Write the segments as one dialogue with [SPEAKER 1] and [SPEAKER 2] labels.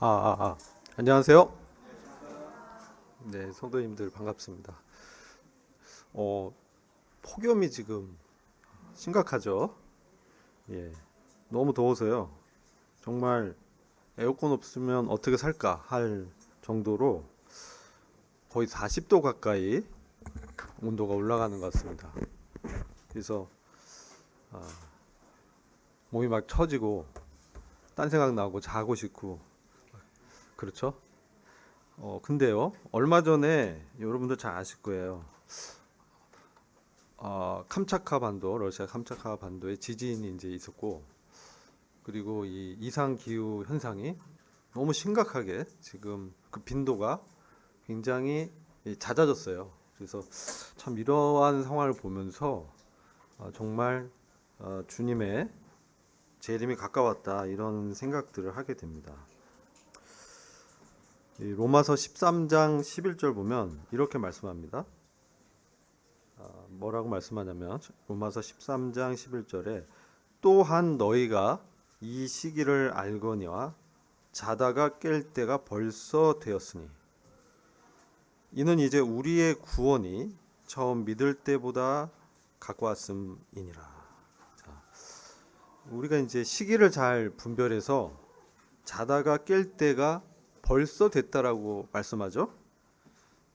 [SPEAKER 1] 아, 안녕하세요. 네, 성도님들 반갑습니다. 어, 폭염이 지금 심각하죠? 예, 너무 더워서요. 정말 에어컨 없으면 어떻게 살까 할 정도로 거의 40도 가까이 온도가 올라가는 것 같습니다. 그래서 몸이 막 처지고 딴 생각 나고 자고 싶고 그렇죠? 근데요, 얼마 전에 여러분들 잘 아실 거예요. 캄차카 반도, 러시아 캄차카 반도에 지진이 이제 있었고, 그리고 이 이상 기후 현상이 너무 심각하게 지금 그 빈도가 굉장히 잦아졌어요. 그래서 참 이러한 상황을 보면서 정말 주님의 재림이 가까웠다 이런 생각들을 하게 됩니다. 이 로마서 13장 11절 보면 이렇게 말씀합니다. 뭐라고 말씀하냐면 로마서 13장 11절에 또한 너희가 이 시기를 알거니와 자다가 깰 때가 벌써 되었으니 이는 이제 우리의 구원이 처음 믿을 때보다 가까웠음이니라. 자, 우리가 이제 시기를 잘 분별해서 자다가 깰 때가 벌써 됐다라고 말씀하죠.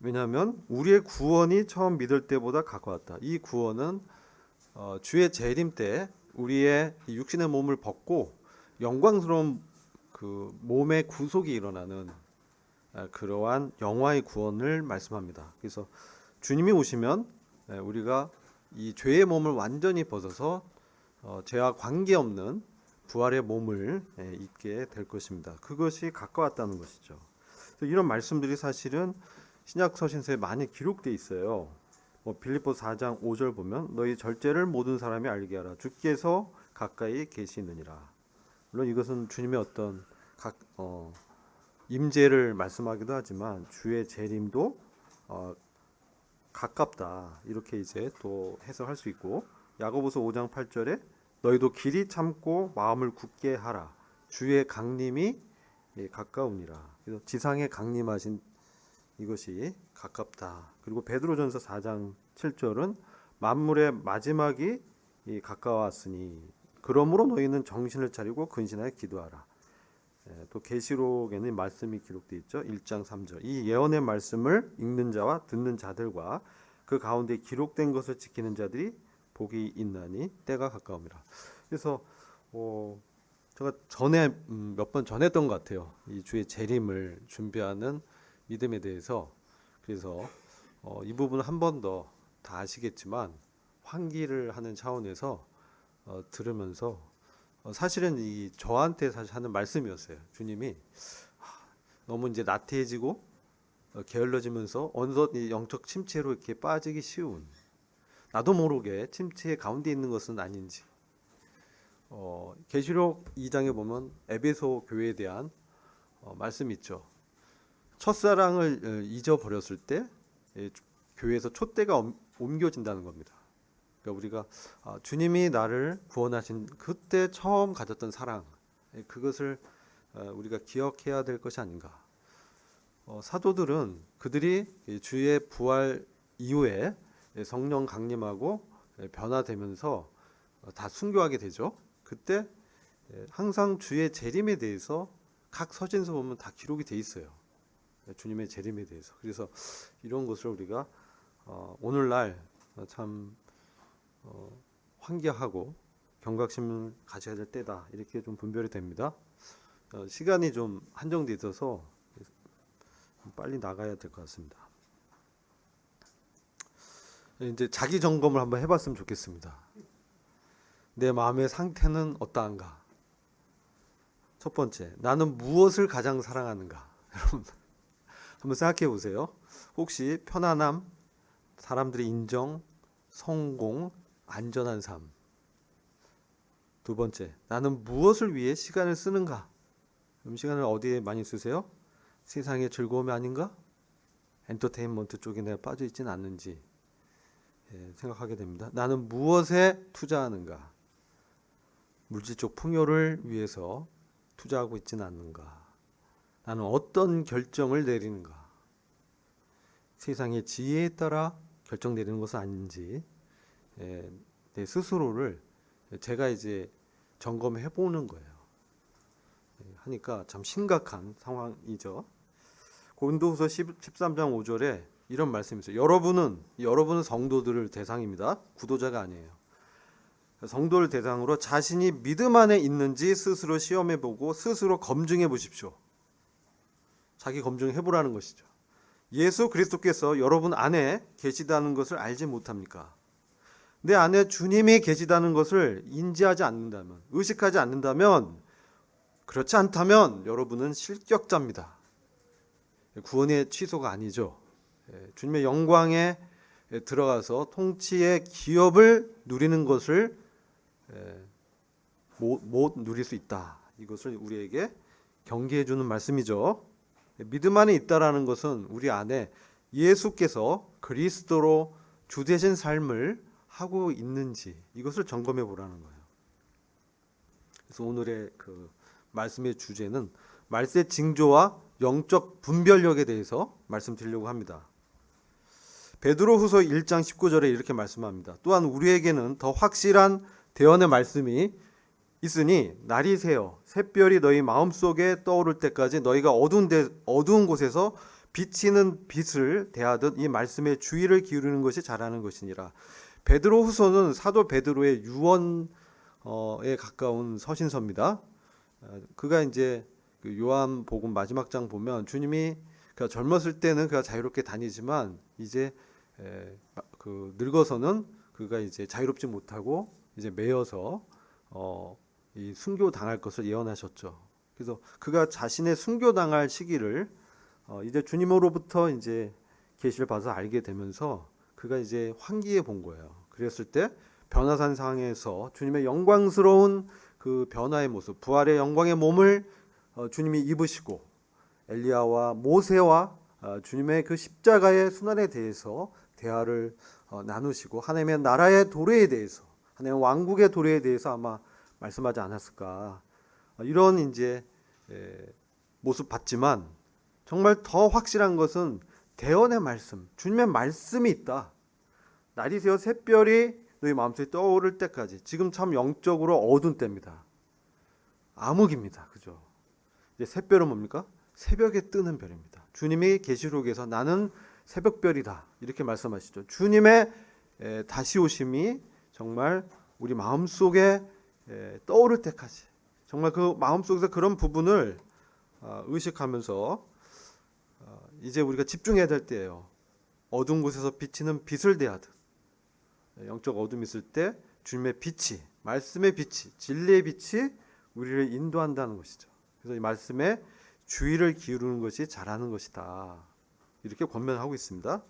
[SPEAKER 1] 왜냐하면 우리의 구원이 처음 믿을 때보다 가까웠다. 이 구원은 주의 재림 때 우리의 육신의 몸을 벗고 영광스러운 그 몸의 구속이 일어나는 그러한 영화의 구원을 말씀합니다. 그래서 주님이 오시면 우리가 이 죄의 몸을 완전히 벗어서 죄와 관계없는 부활의 몸을 입게 될 것입니다. 그것이 가까웠다는 것이죠. 이런 말씀들이 사실은 신약 서신서에 많이 기록되어 있어요. 빌립보 4장 5절 보면 너희 절제를 모든 사람이 알게 하라. 주께서 가까이 계시느니라. 물론 이것은 주님의 어떤 임재를 말씀하기도 하지만 주의 재림도 가깝다 이렇게 이제 또 해석할 수 있고 야고보서 5장 8절에 너희도 길이 참고 마음을 굳게 하라 주의 강림이 가까우니라. 그래서 지상에 강림하신 이것이 가깝다. 그리고 베드로전서 4장 7절은 만물의 마지막이 가까웠으니 그러므로 너희는 정신을 차리고 근신하여 기도하라. 또 계시록에는 말씀이 기록되어 있죠. 1장 3절. 이 예언의 말씀을 읽는 자와 듣는 자들과 그 가운데 기록된 것을 지키는 자들이 복이 있나니 때가 가까움이라. 그래서 제가 전에 몇 번 전했던 것 같아요. 이 주의 재림을 준비하는 믿음에 대해서. 그래서 이 부분을 한 번 더 다 아시겠지만 환기를 하는 차원에서 들으면서 사실은 이 저한테 사실 하는 말씀이었어요. 주님이 너무 이제 나태해지고 게을러지면서 어느덧 이 영적 침체로 이렇게 빠지기 쉬운 나도 모르게 침체 가운데 있는 것은 아닌지 계시록 2장에 보면 에베소 교회에 대한 말씀이 있죠. 첫사랑을 잊어버렸을 때 교회에서 촛대가 옮겨진다는 겁니다. 그러니까 우리가 주님이 나를 구원하신 그때 처음 가졌던 사랑 그것을 우리가 기억해야 될 것이 아닌가. 사도들은 그들이 주의 부활 이후에 성령 강림하고 변화되면서 다 순교하게 되죠. 그때 항상 주의 재림에 대해서 각 서신서 보면 다 기록이 돼 있어요. 주님의 재림에 대해서. 그래서 이런 것을 우리가 오늘날 참 환기하고 경각심을 가져야 될 때다 이렇게 좀 분별이 됩니다. 시간이 좀 한정돼 있어서 빨리 나가야 될 것 같습니다. 이제 자기 점검을 한번 해봤으면 좋겠습니다. 내 마음의 상태는 어떠한가? 첫 번째, 나는 무엇을 가장 사랑하는가? 여러분 한번 생각해 보세요. 혹시 편안함, 사람들의 인정, 성공, 안전한 삶. 두 번째, 나는 무엇을 위해 시간을 쓰는가? 그럼 시간을 어디에 많이 쓰세요? 세상의 즐거움이 아닌가? 엔터테인먼트 쪽에 내가 빠져 있지는 않는지 생각하게 됩니다. 나는 무엇에 투자하는가? 물질적 풍요를 위해서 투자하고 있지는 않는가? 나는 어떤 결정을 내리는가? 세상의 지혜에 따라 결정 내리는 것은 아닌지 내 스스로를 제가 이제 점검해 보는 거예요. 하니까 참 심각한 상황이죠. 고린도후서 13장 5절에 이런 말씀이 있어요. 여러분은 성도들을 대상입니다. 구도자가 아니에요. 성도를 대상으로 자신이 믿음 안에 있는지 스스로 시험해 보고 스스로 검증해 보십시오. 자기 검증해 보라는 것이죠. 예수 그리스도께서 여러분 안에 계시다는 것을 알지 못합니까? 내 안에 주님이 계시다는 것을 인지하지 않는다면, 의식하지 않는다면, 그렇지 않다면 여러분은 실격자입니다. 구원의 취소가 아니죠. 주님의 영광에 들어가서 통치의 기업을 누리는 것을 못 누릴 수 있다. 이것을 우리에게 경계해 주는 말씀이죠. 믿음 안에 있다라는 것은 우리 안에 예수께서 그리스도로 주 되신 삶을 하고 있는지 이것을 점검해 보라는 거예요. 그래서 오늘의 그 말씀의 주제는 말세 징조와 영적 분별력에 대해서 말씀드리려고 합니다. 베드로후서 1장 19절에 이렇게 말씀합니다. 또한 우리에게는 더 확실한 대언의 말씀이 있으니 날이 새어 샛별이 너희 마음속에 떠오를 때까지 너희가 어두운 곳에서 비치는 빛을 대하듯 이 말씀에 주의를 기울이는 것이 잘하는 것이니라. 베드로후서는 사도 베드로의 유언에 가까운 서신서입니다. 그가 이제 그 요한복음 마지막 장 보면 주님이 그가 젊었을 때는 그가 자유롭게 다니지만 이제 그 늙어서는 그가 이제 자유롭지 못하고 이제 매여서 이 순교 당할 것을 예언하셨죠. 그래서 그가 자신의 순교 당할 시기를 이제 주님으로부터 이제 계시를 받아서 알게 되면서 그가 이제 환기해 본 거예요. 그랬을 때 변화산 상에서 주님의 영광스러운 그 변화의 모습, 부활의 영광의 몸을 주님이 입으시고 엘리야와 모세와 주님의 그 십자가의 순환에 대해서 대화를 나누시고 하나님의 나라의 도래에 대해서, 하나님의 왕국의 도래에 대해서 아마 말씀하지 않았을까, 이런 이제 모습 봤지만 정말 더 확실한 것은 대언의 말씀, 주님의 말씀이 있다. 날이 새어 샛별이 너희 마음속에 떠오를 때까지. 지금 참 영적으로 어두운 때입니다. 암흑입니다. 그죠? 이제 샛별은 뭡니까? 새벽에 뜨는 별입니다. 주님이 계시록에서 나는 새벽별이다 이렇게 말씀하시죠. 주님의 다시 오심이 정말 우리 마음속에 떠오를 때까지, 정말 그 마음속에서 그런 부분을 의식하면서 이제 우리가 집중해야 될 때예요. 어두운 곳에서 비치는 빛을 대하듯 영적 어둠이 있을 때 주님의 빛이, 말씀의 빛이, 진리의 빛이 우리를 인도한다는 것이죠. 그래서 이 말씀에 주의를 기울이는 것이 잘하는 것이다. 이렇게 권면하고 있습니다.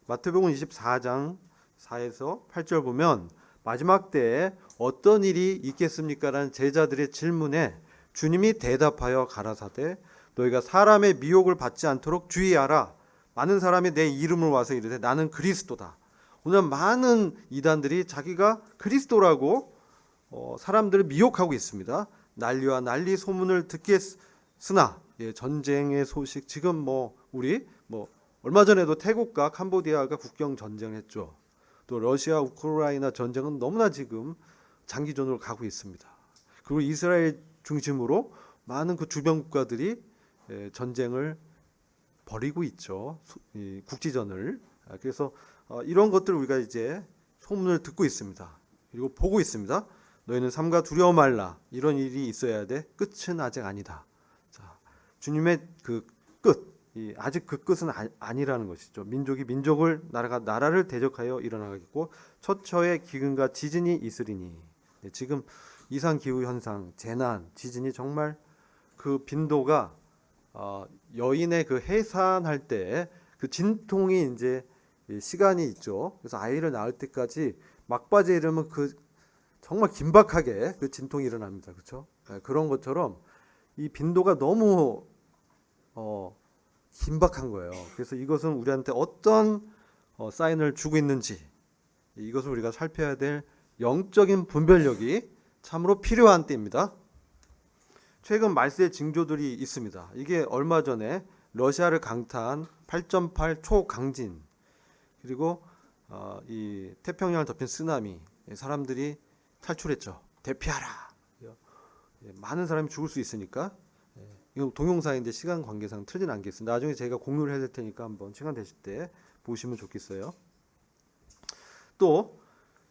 [SPEAKER 1] 마태복음 24장 4에서 8절 보면 마지막 때에 어떤 일이 있겠습니까? 라는 제자들의 질문에 주님이 대답하여 가라사대 너희가 사람의 미혹을 받지 않도록 주의하라. 많은 사람이 내 이름을 와서 이르되 나는 그리스도다. 오늘 많은 이단들이 자기가 그리스도라고 사람들을 미혹하고 있습니다. 난리와 난리 소문을 듣겠으나 전쟁의 소식, 지금 우리 얼마 전에도 태국과 캄보디아가 국경 전쟁을 했죠. 또 러시아 우크라이나 전쟁은 너무나 지금 장기전으로 가고 있습니다. 그리고 이스라엘 중심으로 많은 그 주변 국가들이 전쟁을 벌이고 있죠. 국지전을. 그래서 이런 것들을 우리가 이제 소문을 듣고 있습니다. 그리고 보고 있습니다. 너희는 삼가 두려워 말라. 이런 일이 있어야 돼. 끝은 아직 아니다. 자, 주님의 그 끝, 아직 그 끝은 아니라는 것이죠. 민족이 민족을, 나라가 나라를 대적하여 일어나겠고 처처의 기근과 지진이 있으리니. 지금 이상 기후 현상, 재난, 지진이 정말 그 빈도가 여인의 그 해산할 때 그 진통이 이제 시간이 있죠. 그래서 아이를 낳을 때까지 막바지에 이르면 그 정말 긴박하게 그 진통이 일어납니다. 그렇죠? 그런 것처럼 이 빈도가 너무 긴박한 거예요. 그래서 이것은 우리한테 어떤 사인을 주고 있는지, 이것을 우리가 살펴야 될 영적인 분별력이 참으로 필요한 때입니다. 최근 말세 징조들이 있습니다. 이게 얼마 전에 러시아를 강타한 8.8 초강진, 그리고 이 태평양을 덮인 쓰나미, 사람들이 탈출했죠. 대피하라. 많은 사람이 죽을 수 있으니까. 이건 동영상인데 시간 관계상 틀린 않겠습니다. 나중에 제가 공유를 해줄 테니까 한번 시간 되실 때 보시면 좋겠어요. 또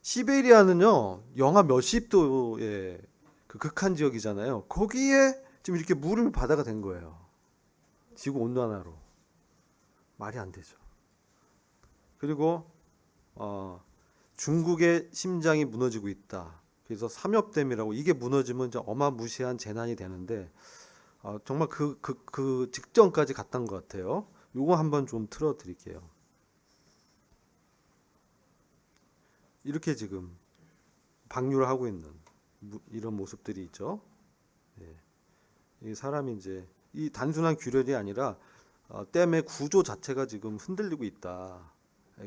[SPEAKER 1] 시베리아는요, 영하 몇십 도의 그 극한 지역이잖아요. 거기에 지금 이렇게 물을 바다가 된 거예요. 지구 온난화로. 말이 안 되죠. 그리고 중국의 심장이 무너지고 있다. 그래서 삼엽댐이라고, 이게 무너지면 이제 어마무시한 재난이 되는데 정말 그 직전까지 갔던 것 같아요. 요거 한번 좀 틀어드릴게요. 이렇게 지금 방류를 하고 있는 이런 모습들이 있죠. 이 사람이 이제 이 단순한 균열이 아니라 댐의 구조 자체가 지금 흔들리고 있다.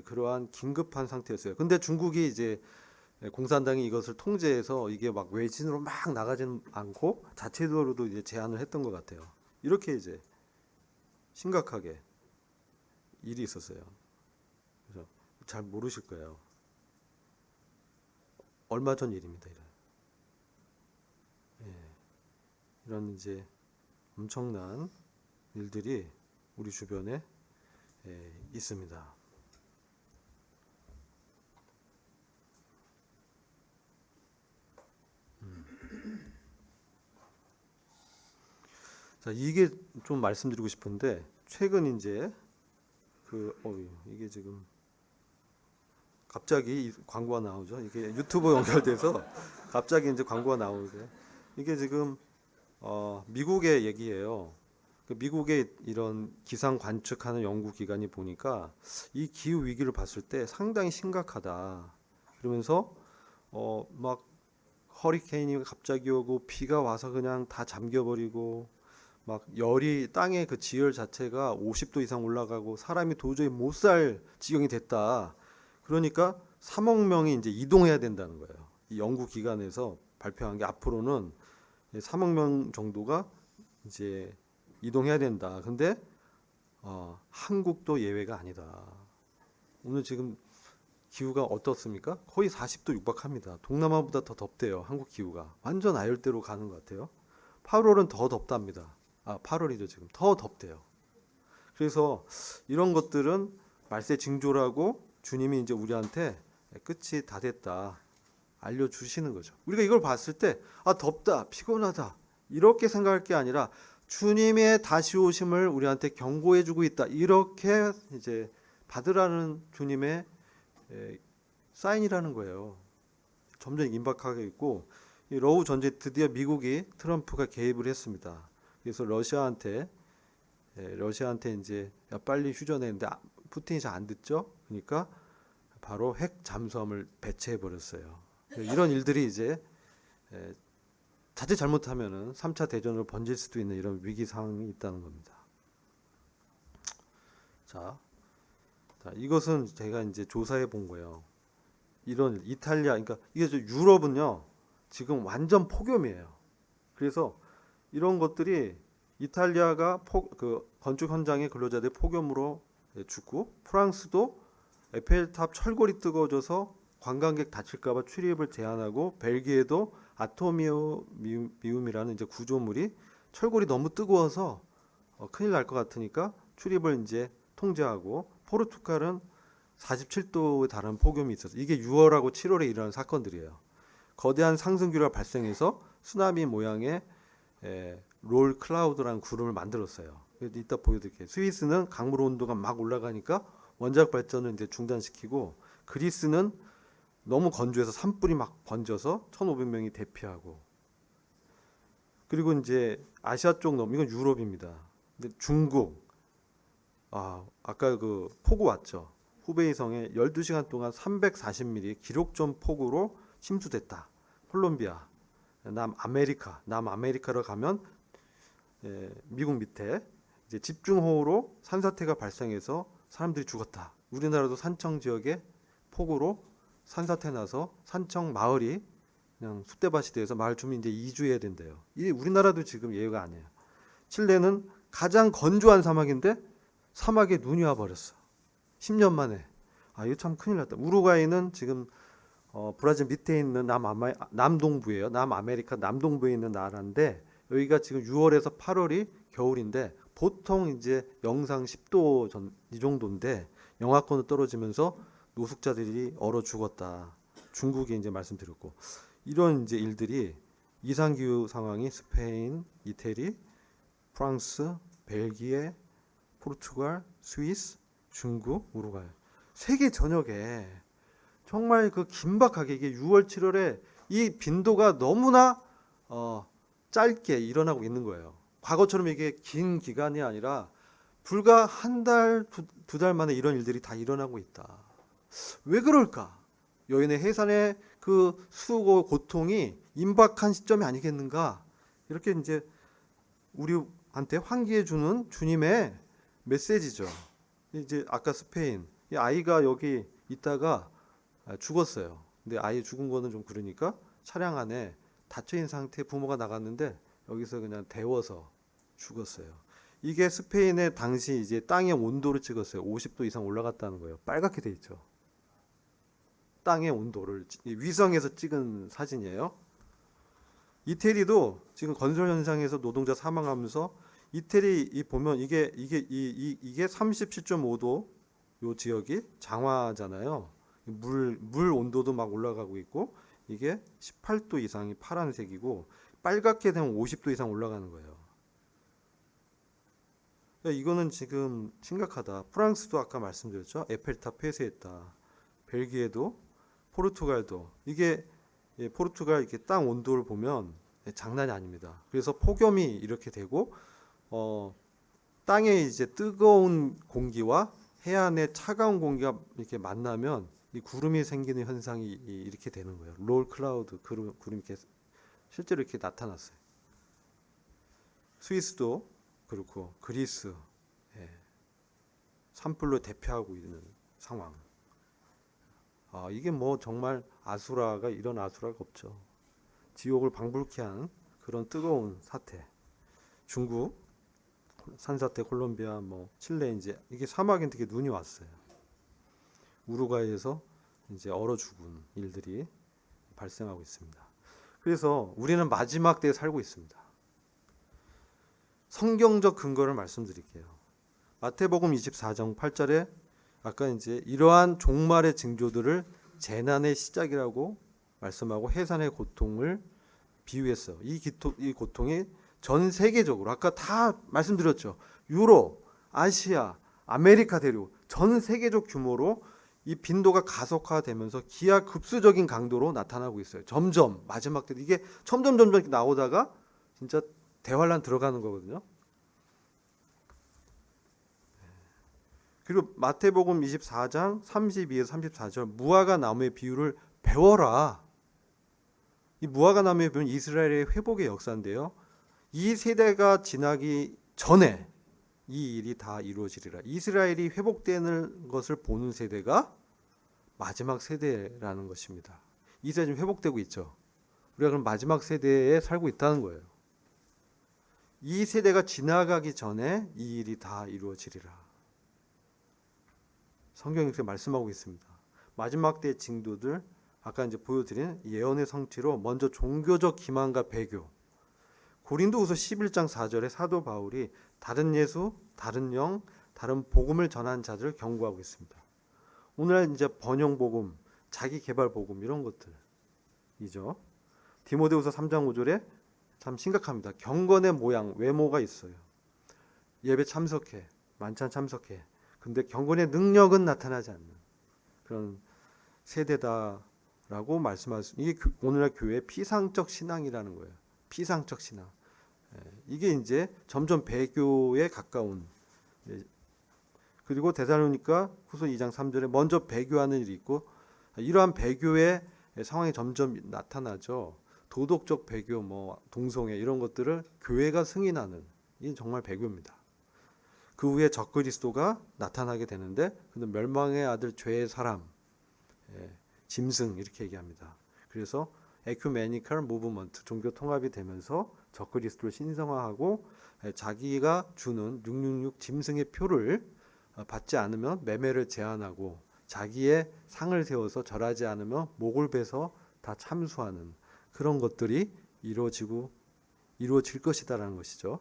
[SPEAKER 1] 그러한 긴급한 상태였어요. 근데 중국이 이제 공산당이 이것을 통제해서 이게 막 외진으로 막 나가지는 않고 자체적으로도 이제 제한을 했던 것 같아요. 이렇게 이제 심각하게 일이 있었어요. 그래서 잘 모르실 거예요. 얼마 전 일입니다. 이런 이제 엄청난 일들이 우리 주변에 있습니다. 자, 이게 좀 말씀드리고 싶은데, 최근 이제 이게 지금 갑자기 광고가 나오죠. 이게 유튜브 연결돼서 갑자기 이제 광고가 나오는데, 이게 지금 미국의 얘기예요. 미국의 이런 기상 관측하는 연구기관이 보니까 이 기후 위기를 봤을 때 상당히 심각하다. 그러면서 막 허리케인이 갑자기 오고 비가 와서 그냥 다 잠겨버리고, 막 열이 땅의 그 지열 자체가 50도 이상 올라가고 사람이 도저히 못 살 지경이 됐다. 그러니까 3억 명이 이제 이동해야 된다는 거예요. 이 연구기관에서 발표한 게 앞으로는 3억 명 정도가 이제 이동해야 된다. 근데 한국도 예외가 아니다. 오늘 지금 기후가 어떻습니까? 거의 40도 육박합니다. 동남아보다 더 덥대요. 한국 기후가. 완전 아열대로 가는 것 같아요. 8월은 더 덥답니다. 8월이죠 지금. 더 덥대요. 그래서 이런 것들은 말세 징조라고 주님이 이제 우리한테 끝이 다 됐다 알려주시는 거죠. 우리가 이걸 봤을 때 덥다, 피곤하다 이렇게 생각할 게 아니라 주님의 다시 오심을 우리한테 경고해주고 있다, 이렇게 이제 받으라는 주님의 사인이라는 거예요. 점점 임박하게 있고, 이 러우 전쟁 드디어 미국이 트럼프가 개입을 했습니다. 그래서 러시아한테 이제 야, 빨리 휴전했는데 푸틴이 잘 안 듣죠. 그러니까 바로 핵 잠수함을 배치해 버렸어요. 이런 일들이 이제 자칫 잘못하면은 3차 대전으로 번질 수도 있는 이런 위기 상황이 있다는 겁니다. 자, 이것은 제가 이제 조사해 본 거예요. 이런 이탈리아, 그러니까 이게 유럽은요 지금 완전 폭염이에요. 그래서 이런 것들이 이탈리아가 그 건축 현장의 근로자들이 폭염으로 죽고, 프랑스도 에펠탑 철골이 뜨거워져서 관광객 다칠까봐 출입을 제한하고, 벨기에도 아토미움이라는 이제 구조물이 철골이 너무 뜨거워서 큰일 날 것 같으니까 출입을 이제 통제하고, 포르투갈은 47도에 달하는 폭염이 있어서, 이게 6월하고 7월에 일어난 사건들이에요. 거대한 상승기류가 발생해서 쓰나미 모양의 롤 클라우드라는 구름을 만들었어요. 이따 보여드릴게요. 스위스는 강물 온도가 막 올라가니까 원자력 발전을 이제 중단시키고, 그리스는 너무 건조해서 산불이 막 번져서 1,500명이 대피하고, 그리고 이제 아시아 쪽 이건 유럽입니다. 근데 중국, 아까 그 폭우 왔죠. 후베이성에 12시간 동안 340mm 기록전 폭우로 침수됐다. 콜롬비아, 남아메리카로 가면 미국 밑에 이제 집중호우로 산사태가 발생해서 사람들이 죽었다. 우리나라도 산청 지역에 폭우로 산사태 나서 산청 마을이 그냥 숫대밭이 돼서 마을 주민 이제 이주해야 된대요. 이 우리나라도 지금 예외가 아니에요. 칠레는 가장 건조한 사막인데 사막에 눈이 와 버렸어. 10년 만에. 아, 이거 참 큰일 났다. 우루과이는 지금 브라질 밑에 있는 남동부예요. 남아메리카 남동부에 있는 나라인데 여기가 지금 6월에서 8월이 겨울인데 보통 이제 영상 10도 이 정도인데 영하권으로 떨어지면서 노숙자들이 얼어 죽었다. 중국이 이제 말씀드렸고 이런 이제 일들이 이상기후 상황이 스페인, 이태리, 프랑스, 벨기에, 포르투갈, 스위스, 중국, 우루과이 세계 전역에 정말 그 긴박하게 이게 6월, 7월에 이 빈도가 너무나 짧게 일어나고 있는 거예요. 과거처럼 이게 긴 기간이 아니라 불과 한 달, 두 달 만에 이런 일들이 다 일어나고 있다. 왜 그럴까? 여인의 해산의 그 수고 고통이 임박한 시점이 아니겠는가? 이렇게 이제 우리한테 환기해 주는 주님의 메시지죠. 이제 아까 스페인 이 아이가 여기 있다가 죽었어요. 근데 아이 죽은 거는 좀 그러니까 차량 안에 닫혀 있는 상태에 부모가 나갔는데 여기서 그냥 데워서 죽었어요. 이게 스페인의 당시 이제 땅의 온도를 찍었어요. 50도 이상 올라갔다는 거예요. 빨갛게 돼 있죠. 땅의 온도를 위성에서 찍은 사진이에요. 이태리도 지금 건설 현장에서 노동자 사망하면서 이태리 보면 이게 37.5도 요 지역이 장화잖아요. 물 온도도 막 올라가고 있고 이게 18도 이상이 파란색이고 빨갛게 되면 50도 이상 올라가는 거예요. 이거는 지금 심각하다. 프랑스도 아까 말씀드렸죠. 에펠탑 폐쇄했다. 벨기에도 포르투갈도 이게 포르투갈 이렇게 땅 온도를 보면 장난이 아닙니다. 그래서 폭염이 이렇게 되고 땅에 이제 뜨거운 공기와 해안의 차가운 공기가 이렇게 만나면 이 구름이 생기는 현상이 이렇게 되는 거예요. 롤 클라우드 구름 이렇게 실제로 이렇게 나타났어요. 스위스도 그렇고 그리스 산불로 대표하고 있는 상황. 이게 뭐 정말 아수라가 이런 아수라가 없죠. 지옥을 방불케 한 그런 뜨거운 사태. 중국 산사태, 콜롬비아, 뭐 칠레 이제 이게 사막인데 이게 눈이 왔어요. 우루과이에서 이제 얼어 죽은 일들이 발생하고 있습니다. 그래서 우리는 마지막 때에 살고 있습니다. 성경적 근거를 말씀드릴게요. 마태복음 24장 8절에 아까 이제 이러한 종말의 징조들을 재난의 시작이라고 말씀하고 해산의 고통을 비유했어요. 이 고통이 전 세계적으로 아까 다 말씀드렸죠. 유럽, 아시아, 아메리카 대륙 전 세계적 규모로 이 빈도가 가속화되면서 기하급수적인 강도로 나타나고 있어요. 점점 마지막 때 이게 점점 나오다가 진짜 대환란 들어가는 거거든요. 그리고 마태복음 24장 32에서 34절 무화과 나무의 비유를 배워라. 이 무화과 나무의 비유는 이스라엘의 회복의 역사인데요. 이 세대가 지나기 전에 이 일이 다 이루어지리라. 이스라엘이 회복되는 것을 보는 세대가 마지막 세대라는 것입니다. 이스라엘이 지금 회복되고 있죠. 우리가 그럼 마지막 세대에 살고 있다는 거예요. 이 세대가 지나가기 전에 이 일이 다 이루어지리라. 성경이 그렇게 말씀하고 있습니다. 마지막 때의 징조들 아까 이제 보여드린 예언의 성취로 먼저 종교적 기만과 배교. 고린도후서 11장 4절에 사도 바울이 다른 예수, 다른 영, 다른 복음을 전한 자들을 경고하고 있습니다. 오늘날 이제 번영 복음, 자기 개발 복음 이런 것들이죠. 디모데후서 3장 5절에 참 심각합니다. 경건의 모양, 외모가 있어요. 예배 참석해, 만찬 참석해. 근데 경건의 능력은 나타나지 않는 그런 세대다라고 말씀할 수. 이게 오늘날 교회의 피상적 신앙이라는 거예요. 피상적 신앙. 이게 이제 점점 배교에 가까운. 그리고 데살로니가 후서 2장 3절에 먼저 배교하는 일이 있고 이러한 배교의 상황이 점점 나타나죠. 도덕적 배교, 뭐 동성애 이런 것들을 교회가 승인하는 이 정말 배교입니다. 그 후에 적그리스도가 나타나게 되는데 그는 멸망의 아들 죄의 사람, 짐승 이렇게 얘기합니다. 그래서 에큐메니컬 무브먼트, 종교 통합이 되면서 적그리스도를 신성화하고 자기가 주는 666 짐승의 표를 받지 않으면 매매를 제한하고 자기의 상을 세워서 절하지 않으면 목을 베서 다 참수하는 그런 것들이 이루어질 것이다라는 것이죠.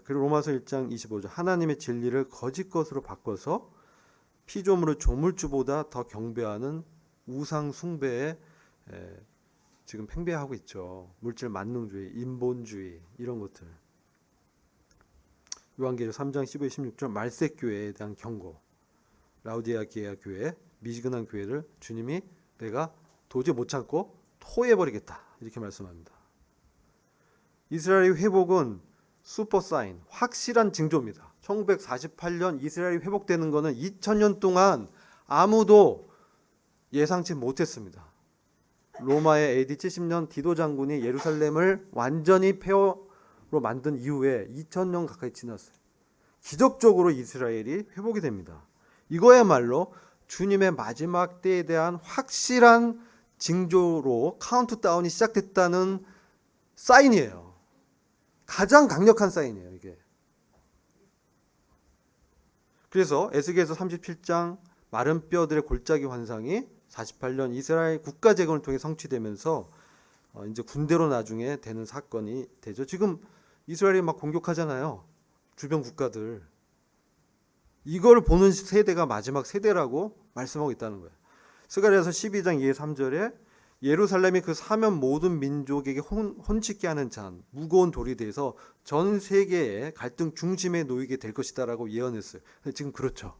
[SPEAKER 1] 그리고 로마서 1장 25절 하나님의 진리를 거짓 것으로 바꿔서 피조물을 조물주보다 더 경배하는 우상 숭배에 지금 팽배하고 있죠. 물질 만능주의, 인본주의 이런 것들. 요한계시록 3장 15, 16절 말색 교회에 대한 경고. 라우디아게아 교회, 미지근한 교회를 주님이 내가 도저히 못 참고 토해버리겠다 이렇게 말씀합니다. 이스라엘의 회복은 슈퍼사인, 확실한 징조입니다. 1948년 이스라엘이 회복되는 것은 2000년 동안 아무도 예상치 못했습니다. 로마의 AD 70년 디도 장군이 예루살렘을 완전히 폐허로 만든 이후에 2000년 가까이 지났어요. 기적적으로 이스라엘이 회복이 됩니다. 이거야말로 주님의 마지막 때에 대한 확실한 징조로 카운트다운이 시작됐다는 사인이에요. 가장 강력한 사인이에요, 이게. 그래서 에스겔서 37장 마른 뼈들의 골짜기 환상이 48년 이스라엘 국가 재건을 통해 성취되면서 이제 군대로 나중에 되는 사건이 되죠. 지금 이스라엘이 막 공격하잖아요. 주변 국가들. 이걸 보는 세대가 마지막 세대라고 말씀하고 있다는 거예요. 스가랴서 12장 2에 3절에 예루살렘이 그 사면 모든 민족에게 혼치게 하는 잔, 무거운 돌이 돼서 전 세계의 갈등 중심에 놓이게 될 것이다라고 예언했어요. 지금 그렇죠.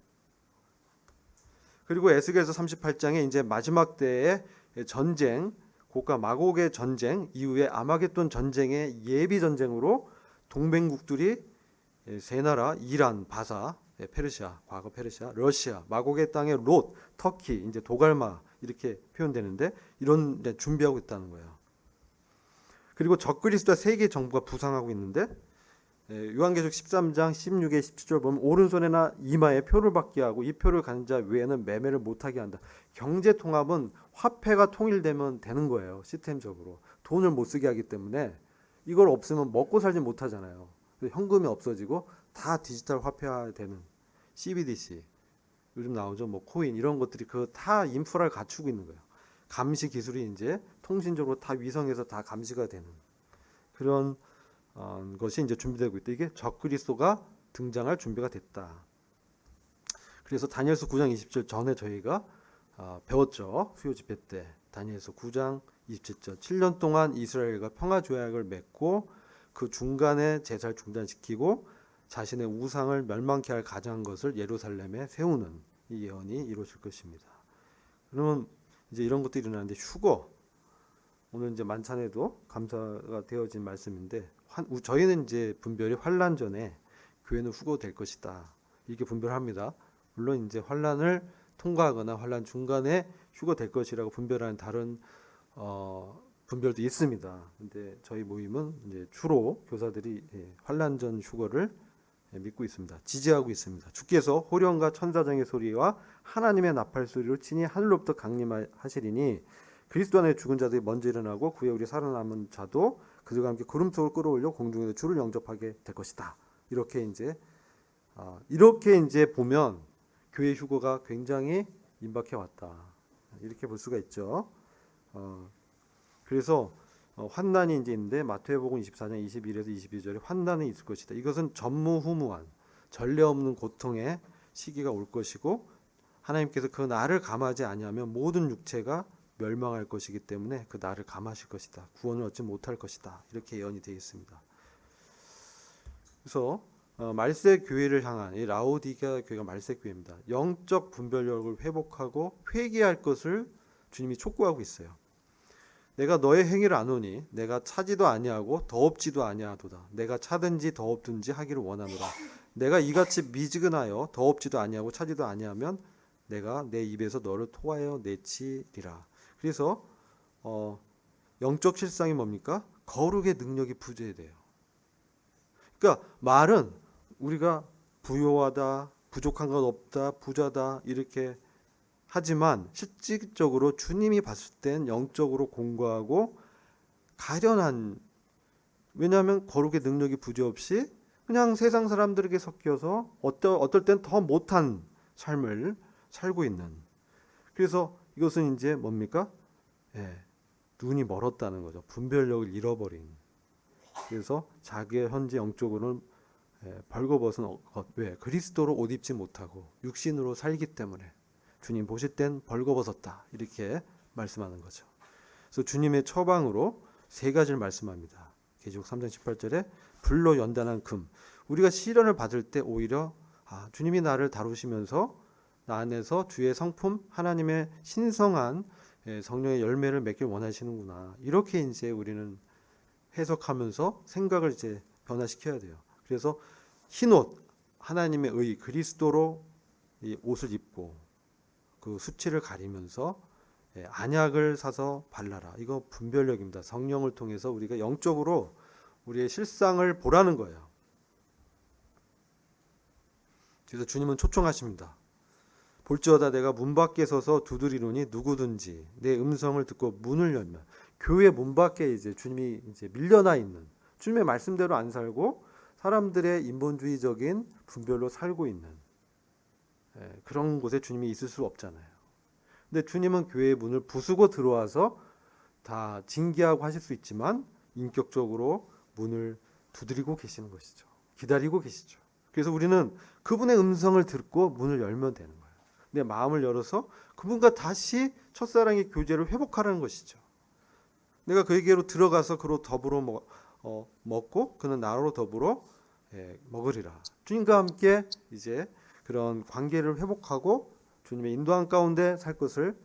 [SPEAKER 1] 그리고 에스겔서 38장에 이제 마지막 때의 전쟁, 고가 마곡의 전쟁 이후에 아마겟돈 전쟁의 예비 전쟁으로 동맹국들이 세 나라 이란, 바사, 페르시아, 과거 페르시아, 러시아, 마곡의 땅의 롯, 터키, 이제 도갈마 이렇게 표현되는데 이런 데 준비하고 있다는 거예요. 그리고 적그리스도와 세계 정부가 부상하고 있는데 요한계시록 13장 16에 17절 보면 오른손에나 이마에 표를 받게 하고 이 표를 가진 자 외에는 매매를 못하게 한다. 경제 통합은 화폐가 통일되면 되는 거예요. 시스템적으로. 돈을 못 쓰게 하기 때문에 이걸 없으면 먹고 살지 못하잖아요. 현금이 없어지고 다 디지털 화폐화되는 CBDC 요즘 나오죠. 뭐 코인 이런 것들이 그 다 인프라를 갖추고 있는 거예요. 감시 기술이 이제 통신적으로 다 위성에서 다 감시가 되는 그런 것이 이제 준비되고 있다. 이게 적그리스도가 등장할 준비가 됐다. 그래서 다니엘서 9장 27절 전에 저희가 배웠죠. 수요 집회 때 다니엘서 9장 27절 7년 동안 이스라엘과 평화 조약을 맺고 그 중간에 제사를 중단시키고 자신의 우상을 멸망케 할 가장한 것을 예루살렘에 세우는 이 예언이 이루어질 것입니다. 그러면 이제 이런 것도 일어나는데 휴거 오늘 이제 만찬에도 감사가 되어진 말씀인데 저희는 이제 분별이 환란 전에 교회는 휴거될 것이다 이렇게 분별합니다. 물론 이제 환란을 통과하거나 환란 중간에 휴거될 것이라고 분별하는 다른 분별도 있습니다. 근데 저희 모임은 이제 주로 교사들이 환란 전 휴거를 믿고 있습니다. 지지하고 있습니다. 주께서 호령과 천사장의 소리와 하나님의 나팔 소리로 친히 하늘로부터 강림하시리니 그리스도 안에 죽은 자들이 먼저 일어나고 그에 우리 살아남은 자도 그들과 함께 구름 속을 끌어올려 공중에서 주를 영접하게 될 것이다. 이렇게 이제 보면 교회 휴거가 굉장히 임박해 왔다. 이렇게 볼 수가 있죠. 그래서 환난이 이제 있는데 마태복음 24장 21에서 22절에 환난이 있을 것이다. 이것은 전무후무한 전례 없는 고통의 시기가 올 것이고 하나님께서 그 날을 감하지 아니하면 모든 육체가 멸망할 것이기 때문에 그 날을 감하실 것이다. 구원을 얻지 못할 것이다. 이렇게 예언이 되어 있습니다. 그래서 말세 교회를 향한 이 라오디게아 교회가 말세 교회입니다. 영적 분별력을 회복하고 회개할 것을 주님이 촉구하고 있어요. 내가 너의 행위를 아노니 내가 차지도 아니하고 더없지도 아니하도다. 내가 차든지 더없든지 하기를 원하노라. 내가 이같이 미지근하여 더없지도 아니하고 차지도 아니하면 내가 내 입에서 너를 토하여 내치리라. 그래서 영적 실상이 뭡니까? 거룩의 능력이 부재돼요. 그러니까 말은 우리가 부요하다, 부족한 것 없다, 부자다 이렇게 하지만 실질적으로 주님이 봤을 땐 영적으로 공고하고 가련한, 왜냐하면 거룩의 능력이 부재없이 그냥 세상 사람들에게 섞여서 어떨 땐 더 못한 삶을 살고 있는. 그래서 이것은 이제 뭡니까? 눈이 멀었다는 거죠. 분별력을 잃어버린. 그래서 자기의 현재 영적으로는 벌거벗은 왜? 그리스도로 옷 입지 못하고 육신으로 살기 때문에 주님 보실 땐 벌거벗었다. 이렇게 말씀하는 거죠. 그래서 주님의 처방으로 세 가지를 말씀합니다. 계시록 3장 18절에 불로 연단한 금. 우리가 시련을 받을 때 오히려 주님이 나를 다루시면서 나 안에서 주의 성품 하나님의 신성한 성령의 열매를 맺길 원하시는구나. 이렇게 이제 우리는 해석하면서 생각을 이제 변화시켜야 돼요. 그래서 흰옷, 하나님의 의, 그리스도로 이 옷을 입고 그 수치를 가리면서 안약을 사서 발라라. 이거 분별력입니다. 성령을 통해서 우리가 영적으로 우리의 실상을 보라는 거예요. 그래서 주님은 초청하십니다. 볼지어다 내가 문 밖에 서서 두드리노니 누구든지 내 음성을 듣고 문을 열면, 교회 문 밖에 이제 주님이 이제 밀려나 있는, 주님의 말씀대로 안 살고 사람들의 인본주의적인 분별로 살고 있는 그런 곳에 주님이 있을 수 없잖아요. 근데 주님은 교회의 문을 부수고 들어와서 다 징계하고 하실 수 있지만 인격적으로 문을 두드리고 계시는 것이죠. 기다리고 계시죠. 그래서 우리는 그분의 음성을 듣고 문을 열면 되는 거예요. 내 마음을 열어서 그분과 다시 첫사랑의 교제를 회복하라는 것이죠. 내가 그에게로 들어가서 그로 더불어 먹고 그는 나로 더불어 먹으리라. 주님과 함께 이제 그런 관계를 회복하고 주님의 인도한 가운데 살 것을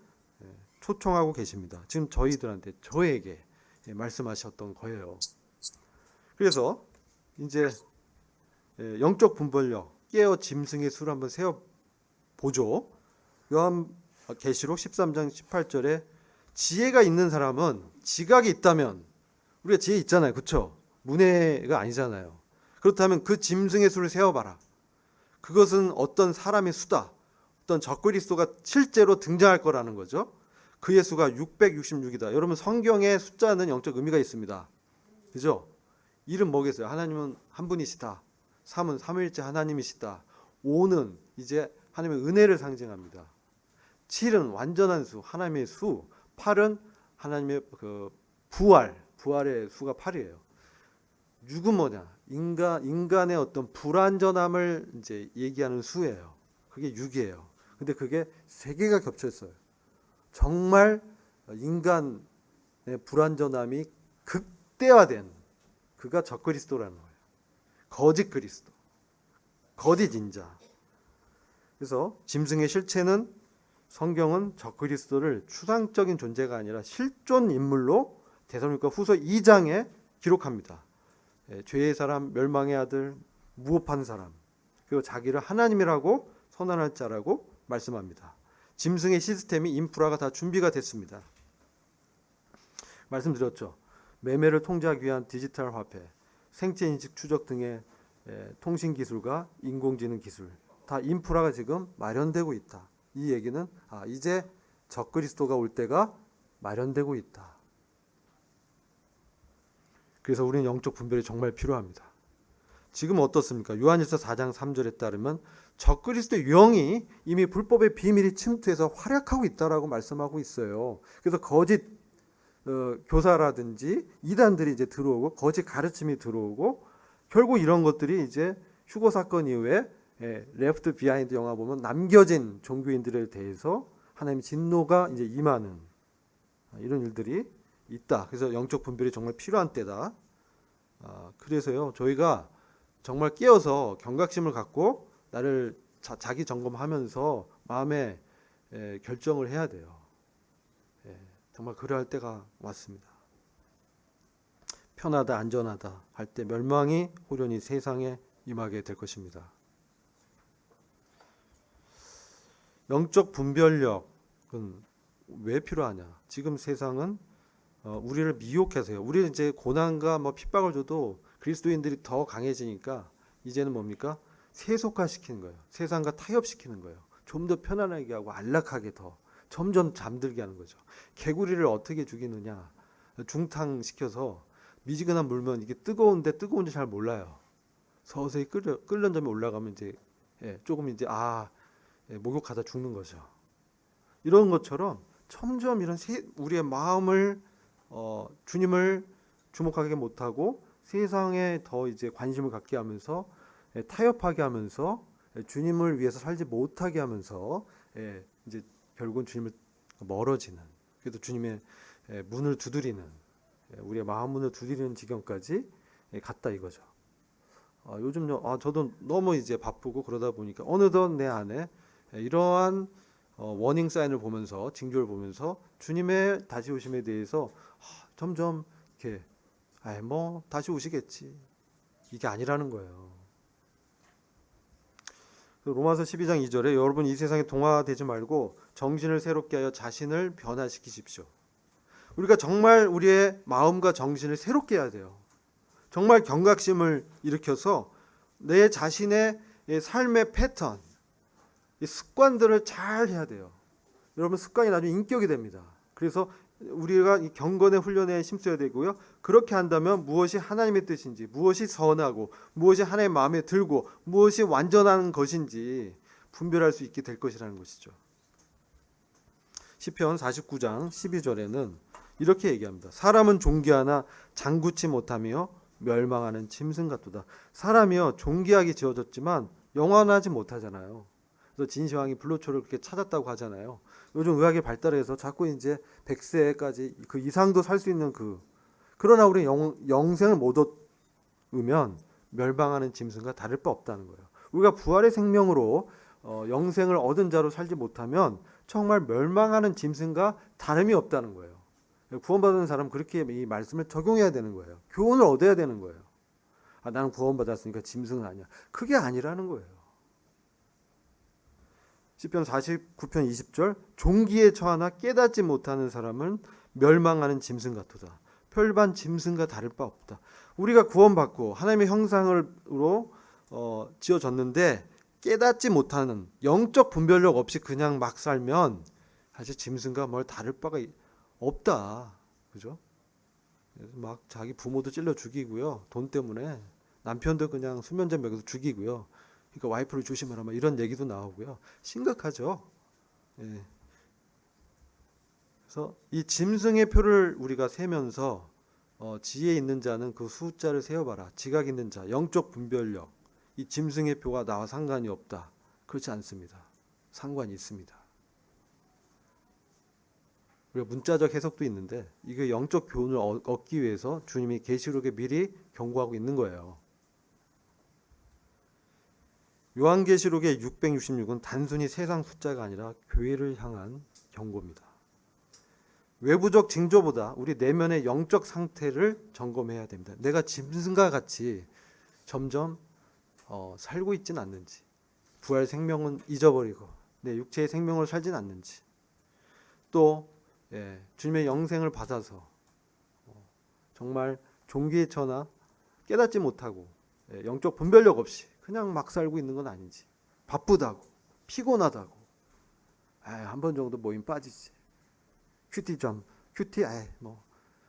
[SPEAKER 1] 초청하고 계십니다. 지금 저희들한테, 저에게 말씀하셨던 거예요. 그래서 이제 영적 분별력, 깨어 짐승의 수를 한번 세어 보죠. 계시록 13장 18절에 지혜가 있는 사람은, 지각이 있다면, 우리가 지혜 있잖아요. 그렇죠? 문해가 아니잖아요. 그렇다면 그 짐승의 수를 세어봐라. 그것은 어떤 사람의 수다. 어떤 적그리스도가 실제로 등장할 거라는 거죠. 그의 수가 666이다. 여러분, 성경의 숫자는 영적 의미가 있습니다. 그죠? 1은 뭐겠어요? 하나님은 한 분이시다. 3은 삼위일체 하나님이시다. 5는 이제 하나님의 은혜를 상징합니다. 7은 완전한 수, 하나님의 수. 8은 하나님의 그 부활의 수가 8이에요. 6은 뭐냐? 인간의 어떤 불완전함을 이제 얘기하는 수예요. 그게 6이에요. 근데 그게 3개가 겹쳐 있어요. 정말 인간의 불완전함이 극대화된 그가 적그리스도라는 거예요. 거짓 그리스도, 거짓 인자. 그래서 짐승의 실체는, 성경은 적그리스도를 추상적인 존재가 아니라 실존 인물로 데살로니가 후서 2장에 기록합니다. 죄의 사람, 멸망의 아들, 무업한 사람, 그리고 자기를 하나님이라고 선언할 자라고 말씀합니다. 짐승의 시스템이, 인프라가 다 준비가 됐습니다. 말씀드렸죠. 매매를 통제하기 위한 디지털 화폐, 생체 인식 추적 등의 통신 기술과 인공지능 기술, 다 인프라가 지금 마련되고 있다. 이 얘기는 이제 적그리스도가 올 때가 마련되고 있다. 그래서 우리는 영적 분별이 정말 필요합니다. 지금 어떻습니까? 요한일서 4장 3절에 따르면 적그리스도의 영이 이미 불법의 비밀이 침투해서 활약하고 있다라고 말씀하고 있어요. 그래서 거짓 교사라든지 이단들이 이제 들어오고 거짓 가르침이 들어오고, 결국 이런 것들이 이제 휴거 사건 이후에 레프트 비하인드 영화 보면 남겨진 종교인들에 대해서 하나님의 진노가 이제 임하는 이런 일들이 있다. 그래서 영적 분별이 정말 필요한 때다. 그래서요, 저희가 정말 깨어서 경각심을 갖고 나를 자기 점검하면서 마음에 결정을 해야 돼요. 정말 그래야 할 때가 왔습니다. 편하다, 안전하다 할 때 멸망이 호련히 세상에 임하게 될 것입니다. 영적 분별력은 왜 필요하냐? 지금 세상은 우리를 미혹해서요. 우리는 이제 고난과 핍박을 줘도 그리스도인들이 더 강해지니까 이제는 뭡니까? 세속화시키는 거예요. 세상과 타협시키는 거예요. 좀 더 편안하게 하고 안락하게 더 점점 잠들게 하는 거죠. 개구리를 어떻게 죽이느냐? 중탕 시켜서 미지근한 물면 이게 뜨거운지 잘 몰라요. 서서히 끓는 점에 올라가면 이제 조금 이제 목욕하다 죽는 거죠. 이런 것처럼 점점 이런 우리의 마음을 주님을 주목하게 못하고 세상에 더 이제 관심을 갖게 하면서 타협하게 하면서 주님을 위해서 살지 못하게 하면서 이제 결국은 주님을 멀어지는, 그래도 주님의 문을 두드리는, 우리의 마음 문을 두드리는 지경까지 갔다 이거죠. 요즘요, 저도 너무 이제 바쁘고 그러다 보니까 어느덧 내 안에 이러한 워닝 사인을 보면서, 징조를 보면서 주님의 다시 오심에 대해서 점점 이렇게 뭐 다시 오시겠지, 이게 아니라는 거예요. 로마서 12장 2절에 여러분 이 세상에 동화되지 말고 정신을 새롭게 하여 자신을 변화시키십시오. 우리가 정말 우리의 마음과 정신을 새롭게 해야 돼요. 정말 경각심을 일으켜서 내 자신의 삶의 패턴, 습관들을 잘 해야 돼요. 여러분 습관이 나중에 인격이 됩니다. 그래서 우리가 이 경건의 훈련에 힘써야 되고요. 그렇게 한다면 무엇이 하나님의 뜻인지, 무엇이 선하고 무엇이 하나님의 마음에 들고 무엇이 완전한 것인지 분별할 수 있게 될 것이라는 것이죠. 시편 49장 12절에는 이렇게 얘기합니다. 사람은 존귀하나 장구치 못하며 멸망하는 짐승 같도다. 사람이요 존귀하게 지어졌지만 영원하지 못하잖아요. 그래서 진시황이 불로초를 그렇게 찾았다고 하잖아요. 요즘 의학이 발달해서 자꾸 이제 100세까지 그 이상도 살 수 있는 그러나 우리 영생을 못 얻으면 멸망하는 짐승과 다를 바 없다는 거예요. 우리가 부활의 생명으로 영생을 얻은 자로 살지 못하면 정말 멸망하는 짐승과 다름이 없다는 거예요. 구원받은 사람은 그렇게 이 말씀을 적용해야 되는 거예요. 교훈을 얻어야 되는 거예요. 나는 구원받았으니까 짐승은 아니야. 그게 아니라는 거예요. 시편 49편 20절 종기에 처하나 깨닫지 못하는 사람은 멸망하는 짐승 같도다. 별반 짐승과 다를 바 없다. 우리가 구원받고 하나님의 형상으로 지어졌는데 깨닫지 못하는, 영적 분별력 없이 그냥 막 살면 사실 짐승과 뭘 다를 바가 없다. 그죠? 막 자기 부모도 찔러 죽이고요. 돈 때문에 남편도 그냥 수면제 먹여서 죽이고요. 그러니까 와이프를 조심하라 막 이런 얘기도 나오고요. 심각하죠. 그래서 이 짐승의 표를 우리가 세면서 지혜 있는 자는 그 숫자를 세어봐라. 지각 있는 자, 영적 분별력, 이 짐승의 표가 나와 상관이 없다. 그렇지 않습니다. 상관이 있습니다. 우리가 문자적 해석도 있는데 이게 영적 교훈을 얻기 위해서 주님이 계시록에 미리 경고하고 있는 거예요. 요한계시록의 666은 단순히 세상 숫자가 아니라 교회를 향한 경고입니다. 외부적 징조보다 우리 내면의 영적 상태를 점검해야 됩니다. 내가 짐승과 같이 점점 살고 있지는 않는지, 부활 생명은 잊어버리고 내 육체의 생명을 살지는 않는지, 또 주님의 영생을 받아서 정말 종기에 처나 깨닫지 못하고 영적 분별력 없이 그냥 막 살고 있는 건 아닌지, 바쁘다고 피곤하다고 한 번 정도 모임 빠지지, 큐티 뭐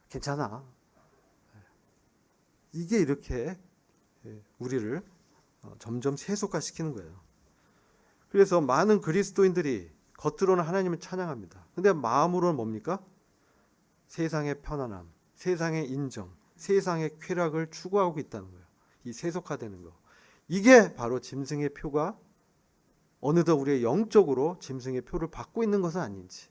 [SPEAKER 1] 괜찮아, 이게 이렇게 우리를 점점 세속화시키는 거예요. 그래서 많은 그리스도인들이 겉으로는 하나님을 찬양합니다. 근데 마음으로는 뭡니까? 세상의 편안함, 세상의 인정, 세상의 쾌락을 추구하고 있다는 거예요. 이 세속화되는 거. 이게 바로 짐승의 표가 어느덧 우리의 영적으로 짐승의 표를 받고 있는 것은 아닌지.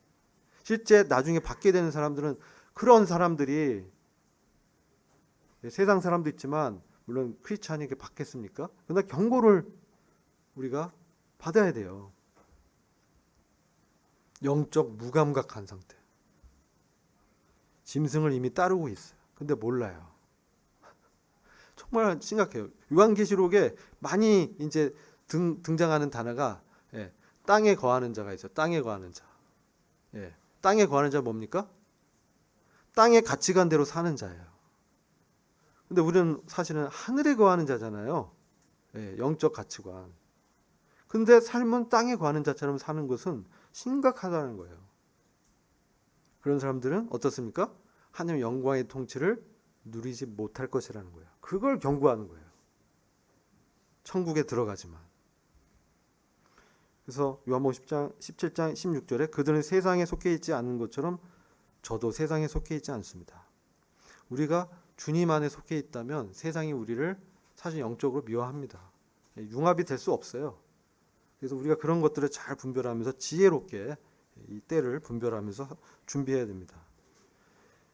[SPEAKER 1] 실제 나중에 받게 되는 사람들은 그런 사람들이 세상 사람도 있지만 물론 크리스찬이 이렇게 받겠습니까? 그러나 경고를 우리가 받아야 돼요. 영적 무감각한 상태. 짐승을 이미 따르고 있어요. 근데 몰라요. 정말 심각해요. 요한계시록에 많이 이제 등장하는 단어가 땅에 거하는 자가 있어요. 땅에 거하는 자. 땅에 거하는 자 뭡니까? 땅의 가치관대로 사는 자예요. 근데 우리는 사실은 하늘에 거하는 자잖아요. 영적 가치관. 근데 삶은 땅에 관한 자처럼 사는 것은 심각하다는 거예요. 그런 사람들은 어떻습니까? 하나님의 영광의 통치를 누리지 못할 것이라는 거예요. 그걸 경고하는 거예요. 천국에 들어가지만. 그래서 요한복음 17장 16절에 그들은 세상에 속해 있지 않은 것처럼 저도 세상에 속해 있지 않습니다. 우리가 주님 안에 속해 있다면 세상이 우리를 사실 영적으로 미워합니다. 융합이 될 수 없어요. 그래서 우리가 그런 것들을 잘 분별하면서 지혜롭게 이 때를 분별하면서 준비해야 됩니다.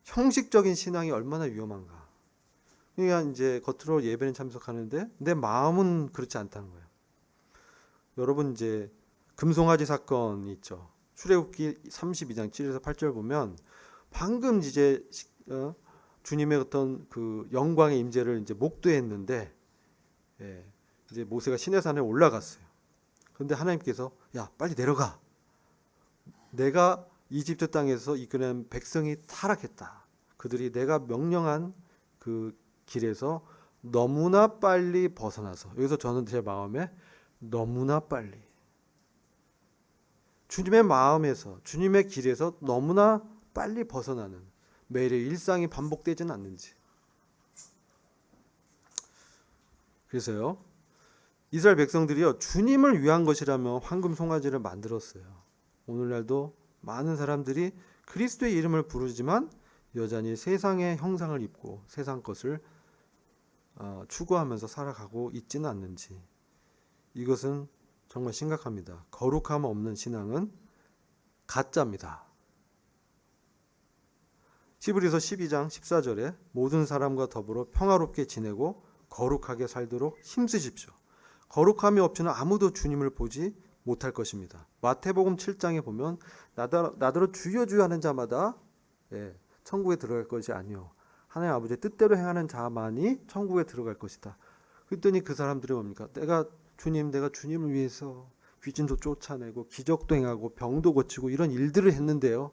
[SPEAKER 1] 형식적인 신앙이 얼마나 위험한가. 그러니까 이제 겉으로 예배는 참석하는데 내 마음은 그렇지 않다는 거예요. 여러분 이제 금송아지 사건이 있죠. 출애굽기 32장 7에서 8절 보면 방금 이제 주님의 어떤 그 영광의 임재를 이제 목도했는데 이제 모세가 시내산에 올라갔어요. 그런데 하나님께서 야 빨리 내려가. 내가 이집트 땅에서 이끌어낸 백성이 타락했다. 그들이 내가 명령한 그 길에서 너무나 빨리 벗어나서 여기서 저는 제 마음에 너무나 빨리 주님의 마음에서 주님의 길에서 너무나 빨리 벗어나는 매일의 일상이 반복되지는 않는지. 그래서요 이스라엘 백성들이요 주님을 위한 것이라며 황금 송아지를 만들었어요. 오늘날도 많은 사람들이 그리스도의 이름을 부르지만 여전히 세상의 형상을 입고 세상 것을 추구하면서 살아가고 있지는 않는지. 이것은 정말 심각합니다. 거룩함 없는 신앙은 가짜입니다. 히브리서 12장 14절에 모든 사람과 더불어 평화롭게 지내고 거룩하게 살도록 힘쓰십시오. 거룩함이 없이는 아무도 주님을 보지 못할 것입니다. 마태복음 7장에 보면 나더러 주여 주여 하는 자마다 천국에 들어갈 것이 아니요 하나님 아버지의 뜻대로 행하는 자만이 천국에 들어갈 것이다. 그랬더니 그 사람들이 뭡니까? 내가 주님을 위해서 귀신도 쫓아내고 기적도 행하고 병도 고치고 이런 일들을 했는데요.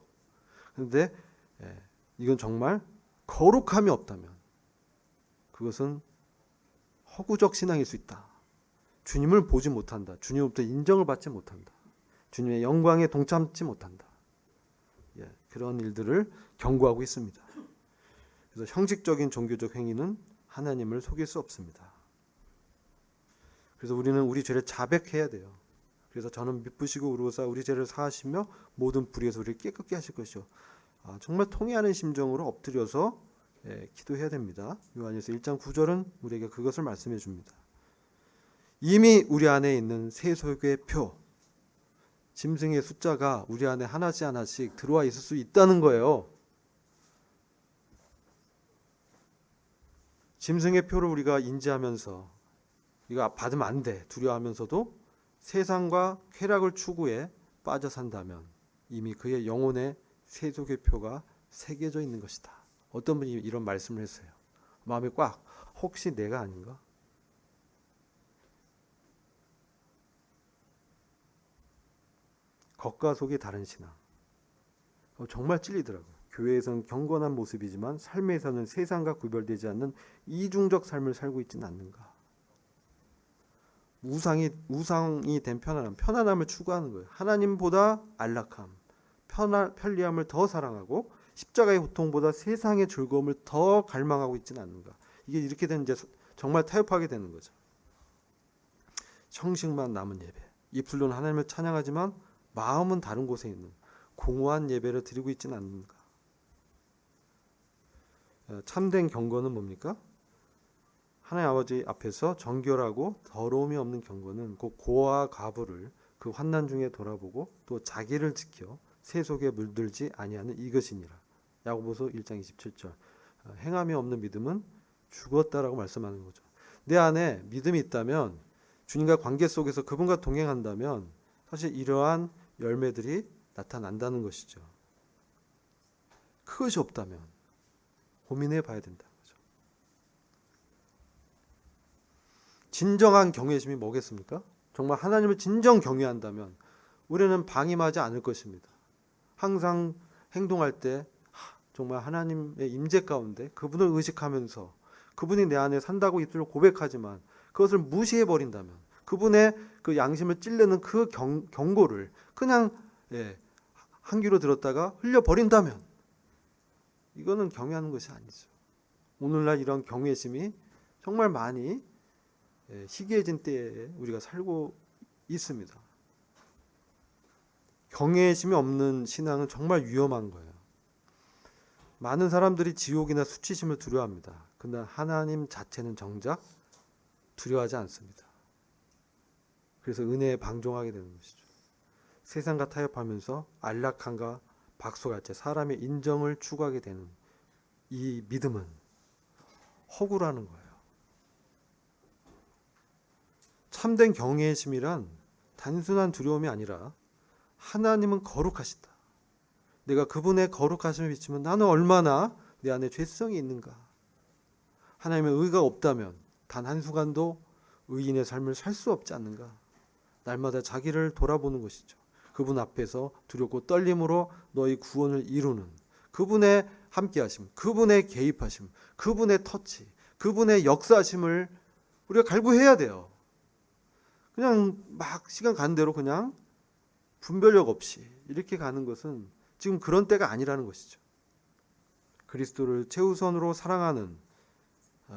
[SPEAKER 1] 그런데 이건 정말 거룩함이 없다면 그것은 허구적 신앙일 수 있다. 주님을 보지 못한다. 주님으로부터 인정을 받지 못한다. 주님의 영광에 동참치 못한다. 그런 일들을 경고하고 있습니다. 그래서 형식적인 종교적 행위는 하나님을 속일 수 없습니다. 그래서 우리는 우리 죄를 자백해야 돼요. 그래서 저는 미쁘시고 의로우사 우리 죄를 사하시며 모든 불의에서 우리를 깨끗게 하실 것이요. 정말 통회하는 심정으로 엎드려서 기도해야 됩니다. 요한일서 1장 9절은 우리에게 그것을 말씀해 줍니다. 이미 우리 안에 있는 세속의 표, 짐승의 숫자가 우리 안에 하나씩 하나씩 들어와 있을 수 있다는 거예요. 짐승의 표를 우리가 인지하면서 이거 받으면 안 돼 두려워하면서도 세상과 쾌락을 추구해 빠져 산다면 이미 그의 영혼에 세속의 표가 새겨져 있는 것이다. 어떤 분이 이런 말씀을 했어요. 마음이 꽉 혹시 내가 아닌가? 겉과 속이 다른 신앙. 정말 찔리더라고요. 교회에서는 경건한 모습이지만 삶에서는 세상과 구별되지 않는 이중적 삶을 살고 있지는 않는가. 우상이 된 편안함을 추구하는 거예요. 하나님보다 안락함, 편리함을 더 사랑하고 십자가의 고통보다 세상의 즐거움을 더 갈망하고 있지는 않는가. 이게 이렇게 되면 이제 정말 타협하게 되는 거죠. 형식만 남은 예배. 입술로는 하나님을 찬양하지만 마음은 다른 곳에 있는 공허한 예배를 드리고 있지는 않는가. 참된 경건은 뭡니까? 하나님 아버지 앞에서 정결하고 더러움이 없는 경건은 곧 고아와 과부를 그 환난 중에 돌아보고 또 자기를 지켜 세속에 물들지 아니하는 이것이니라. 야고보서 1장 27절. 행함이 없는 믿음은 죽었다라고 말씀하는 거죠. 내 안에 믿음이 있다면 주님과 관계 속에서 그분과 동행한다면 사실 이러한 열매들이 나타난다는 것이죠. 그것이 없다면 고민해 봐야 된다는 거죠. 진정한 경외심이 뭐겠습니까? 정말 하나님을 진정 경외한다면 우리는 방임하지 않을 것입니다. 항상 행동할 때 정말 하나님의 임재 가운데 그분을 의식하면서 그분이 내 안에 산다고 입술로 고백하지만 그것을 무시해 버린다면 그분의 그 양심을 찔르는 그 경고를 그냥 한 귀로 들었다가 흘려버린다면 이거는 경외하는 것이 아니죠. 오늘날 이런 경외심이 정말 많이 희귀해진 때에 우리가 살고 있습니다. 경외심이 없는 신앙은 정말 위험한 거예요. 많은 사람들이 지옥이나 수치심을 두려워합니다. 그러나 하나님 자체는 정작 두려워하지 않습니다. 그래서 은혜에 방종하게 되는 것이죠. 세상과 타협하면서 안락함과 박소같이 사람의 인정을 추구하게 되는 이 믿음은 허구라는 거예요. 참된 경외심이란 단순한 두려움이 아니라 하나님은 거룩하시다. 내가 그분의 거룩하심을 비추면 나는 얼마나 내 안에 죄성이 있는가. 하나님의 의가 없다면 단 한순간도 의인의 삶을 살 수 없지 않는가. 날마다 자기를 돌아보는 것이죠. 그분 앞에서 두렵고 떨림으로 너희 구원을 이루는 그분의 함께하심, 그분의 개입하심, 그분의 터치, 그분의 역사하심을 우리가 갈구해야 돼요. 그냥 막 시간 가는 대로 그냥 분별력 없이 이렇게 가는 것은 지금 그런 때가 아니라는 것이죠. 그리스도를 최우선으로 사랑하는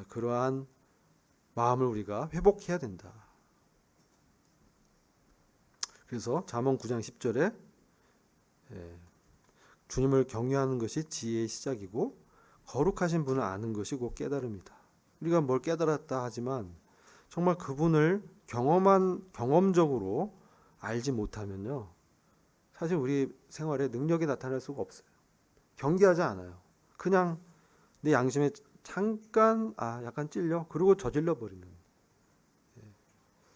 [SPEAKER 1] 그러한 마음을 우리가 회복해야 된다. 그래서 잠언 9장 10절에 주님을 경외하는 것이 지혜의 시작이고 거룩하신 분을 아는 것이 곧 깨달음이다. 우리가 뭘 깨달았다 하지만 정말 그분을 경험적으로 알지 못하면요, 사실 우리 생활에 능력이 나타날 수가 없어요. 경계하지 않아요. 그냥 내 양심에 잠깐 약간 찔려 그리고 저질러 버리는,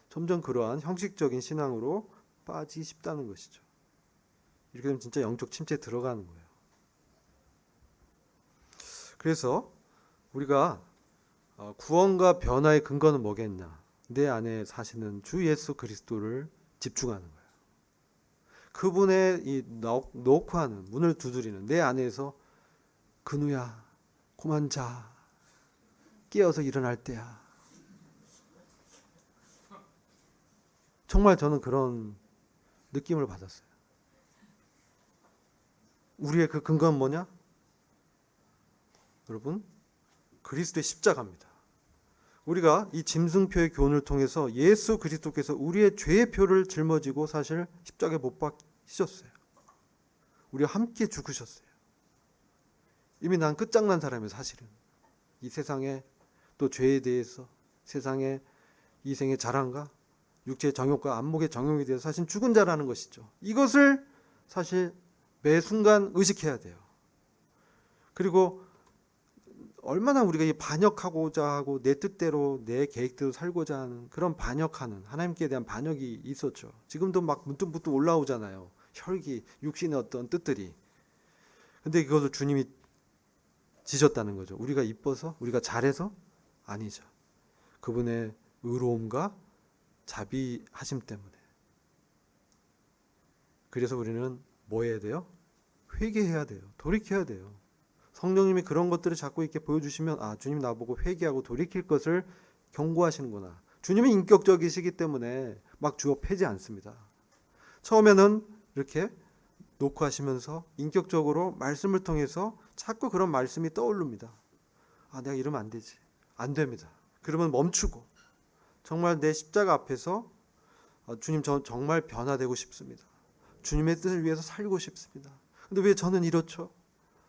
[SPEAKER 1] 점점 그러한 형식적인 신앙으로 빠지기 쉽다는 것이죠. 이렇게 되면 진짜 영적 침체에 들어가는 거예요. 그래서 우리가 구원과 변화의 근거는 뭐겠냐? 내 안에 사시는 주 예수 그리스도를 집중하는 거예요. 그분의 이 놓고 하는 문을 두드리는 내 안에서 근우야 그만 자, 깨어서 일어날 때야. 정말 저는 그런 느낌을 받았어요. 우리의 그 근거는 뭐냐? 여러분, 그리스도의 십자가입니다. 우리가 이 짐승표의 교훈을 통해서 예수 그리스도께서 우리의 죄의 표를 짊어지고 사실 십자가에 못 박히셨어요. 우리와 함께 죽으셨어요. 이미 난 끝장난 사람이에요. 사실은 이 세상에 또 죄에 대해서, 세상의 이생의 자랑과 육체의 정욕과 안목의 정욕에 대해서 사실 죽은 자라는 것이죠. 이것을 사실 매 순간 의식해야 돼요. 그리고 얼마나 우리가 이 반역하고자 하고 내 뜻대로 내 계획대로 살고자 하는 그런 반역하는 하나님께 대한 반역이 있었죠. 지금도 막 문득문득 올라오잖아요. 혈기, 육신의 어떤 뜻들이. 근데 이것을 주님이 지셨다는 거죠. 우리가 이뻐서, 우리가 잘해서? 아니죠. 그분의 의로움과 자비하심 때문에. 그래서 우리는 뭐 해야 돼요? 회개해야 돼요. 돌이켜야 돼요. 성령님이 그런 것들을 자꾸 이렇게 보여주시면 주님 나보고 회개하고 돌이킬 것을 경고하시는구나. 주님이 인격적이시기 때문에 막 주어 패지 않습니다. 처음에는 이렇게 놓고 하시면서 인격적으로 말씀을 통해서 자꾸 그런 말씀이 떠오릅니다. 내가 이러면 안 되지. 안 됩니다. 그러면 멈추고 정말 내 십자가 앞에서 주님, 저 정말 변화되고 싶습니다. 주님의 뜻을 위해서 살고 싶습니다. 근데 왜 저는 이렇죠?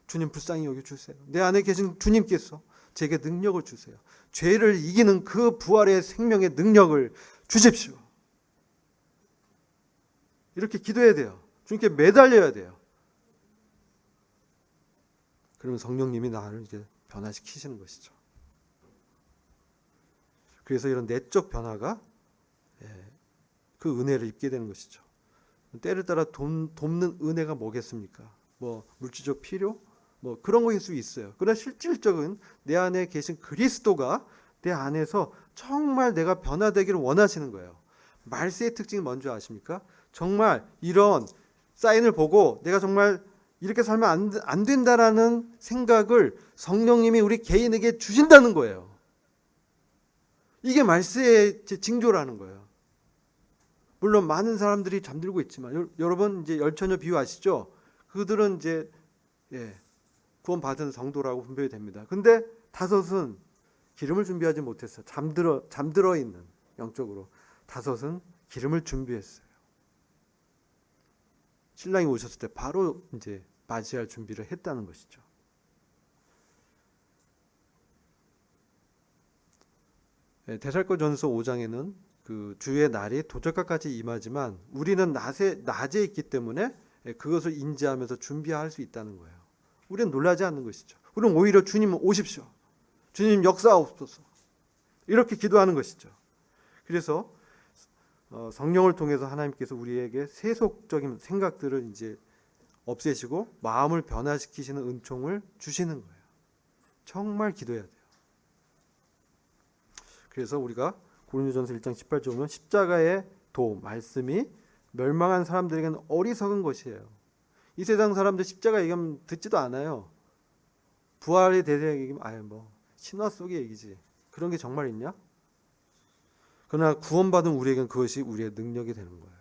[SPEAKER 1] 주님 불쌍히 여겨주세요. 내 안에 계신 주님께서 제게 능력을 주세요. 죄를 이기는 그 부활의 생명의 능력을 주십시오. 이렇게 기도해야 돼요. 주님께 매달려야 돼요. 그러면 성령님이 나를 이제 변화시키시는 것이죠. 그래서 이런 내적 변화가 그 은혜를 입게 되는 것이죠. 때를 따라 돕는 은혜가 뭐겠습니까? 뭐 물질적 필요? 뭐 그런 거일 수 있어요. 그러나 실질적인 내 안에 계신 그리스도가 내 안에서 정말 내가 변화되기를 원하시는 거예요. 말세의 특징이 뭔지 아십니까? 정말 이런 사인을 보고 내가 정말 이렇게 살면 안 된다라는 생각을 성령님이 우리 개인에게 주신다는 거예요. 이게 말세의 징조라는 거예요. 물론 많은 사람들이 잠들고 있지만 여러분 이제 열처녀 비유 아시죠? 그들은 이제 구원받은 성도라고 분별이 됩니다. 근데 다섯은 기름을 준비하지 못했어요. 잠들어 있는 영적으로. 다섯은 기름을 준비했어요. 신랑이 오셨을 때 바로 이제 맞이할 준비를 했다는 것이죠. 데살로니가전서 5장에는 그 주의 날이 도적까지 임하지만 우리는 낮에 있기 때문에 그것을 인지하면서 준비할 수 있다는 거예요. 우리는 놀라지 않는 것이죠. 우리는 오히려 주님 오십시오. 주님 역사하옵소서. 이렇게 기도하는 것이죠. 그래서 성령을 통해서 하나님께서 우리에게 세속적인 생각들을 이제 없애시고 마음을 변화시키시는 은총을 주시는 거예요. 정말 기도해야 돼요. 그래서 우리가 고린도전서 1장 18절 보면 십자가의 도 말씀이 멸망한 사람들에게는 어리석은 것이에요. 이 세상 사람들 십자가 얘기하면 듣지도 않아요. 부활에 대해 얘기하면 신화 속의 얘기지. 그런 게 정말 있냐? 그러나 구원받은 우리에게는 그것이 우리의 능력이 되는 거예요.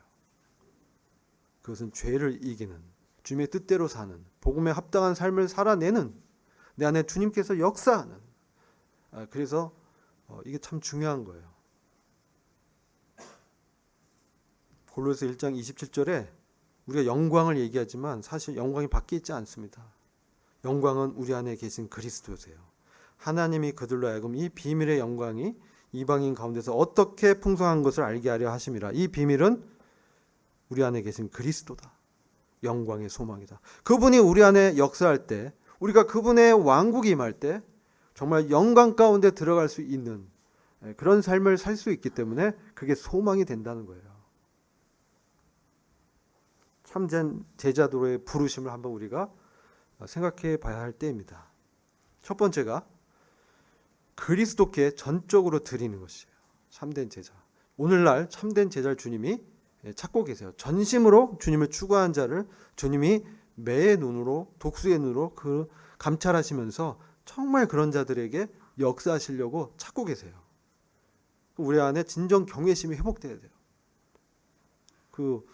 [SPEAKER 1] 그것은 죄를 이기는, 주님의 뜻대로 사는, 복음에 합당한 삶을 살아내는, 내 안에 주님께서 역사하는. 그래서 이게 참 중요한 거예요. 골로새 1장 27절에 우리가 영광을 얘기하지만 사실 영광이 밖에 있지 않습니다. 영광은 우리 안에 계신 그리스도세요. 하나님이 그들로 하여금 이 비밀의 영광이 이방인 가운데서 어떻게 풍성한 것을 알게 하려 하심이라. 이 비밀은 우리 안에 계신 그리스도다. 영광의 소망이다. 그분이 우리 안에 역사할 때, 우리가 그분의 왕국이 임할 때 정말 영광 가운데 들어갈 수 있는 그런 삶을 살 수 있기 때문에 그게 소망이 된다는 거예요. 참된 제자도의 부르심을 한번 우리가 생각해 봐야 할 때입니다. 첫 번째가 그리스도께 전적으로 드리는 것이에요. 참된 제자. 오늘날 참된 제자를 주님이 찾고 계세요. 전심으로 주님을 추구한 자를 주님이 매의 눈으로, 독수의 눈으로 감찰하시면서 정말 그런 자들에게 역사하시려고 찾고 계세요. 우리 안에 진정 경외심이 회복돼야 돼요. 그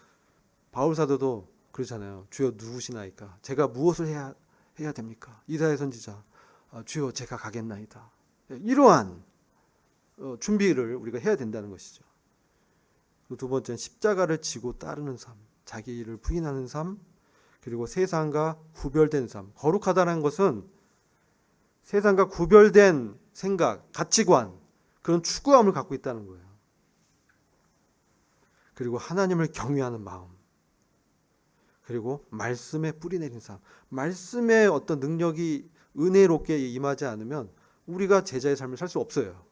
[SPEAKER 1] 바울 사도도 그러잖아요. 주여 누구시나이까? 제가 무엇을 해야 됩니까? 이사야 선지자, 주여 제가 가겠나이다. 이러한 준비를 우리가 해야 된다는 것이죠. 두 번째는 십자가를 지고 따르는 삶, 자기 일을 부인하는 삶, 그리고 세상과 구별된 삶. 거룩하다는 것은 세상과 구별된 생각, 가치관, 그런 추구함을 갖고 있다는 거예요. 그리고 하나님을 경외하는 마음, 그리고 말씀에 뿌리 내린 삶. 말씀의 어떤 능력이 은혜롭게 임하지 않으면 우리가 제자의 삶을 살 수 없어요.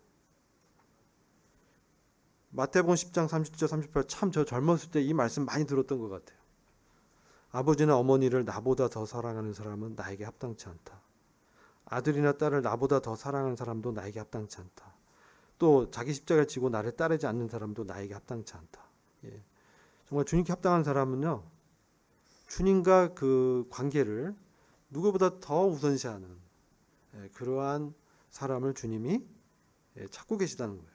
[SPEAKER 1] 마태복음 10장 37절 38, 참 저 젊었을 때 이 말씀 많이 들었던 것 같아요. 아버지나 어머니를 나보다 더 사랑하는 사람은 나에게 합당치 않다. 아들이나 딸을 나보다 더 사랑하는 사람도 나에게 합당치 않다. 또 자기 십자가를 지고 나를 따르지 않는 사람도 나에게 합당치 않다. 정말 주님께 합당한 사람은요, 주님과 그 관계를 누구보다 더 우선시하는 그러한 사람을 주님이 찾고 계시다는 거예요.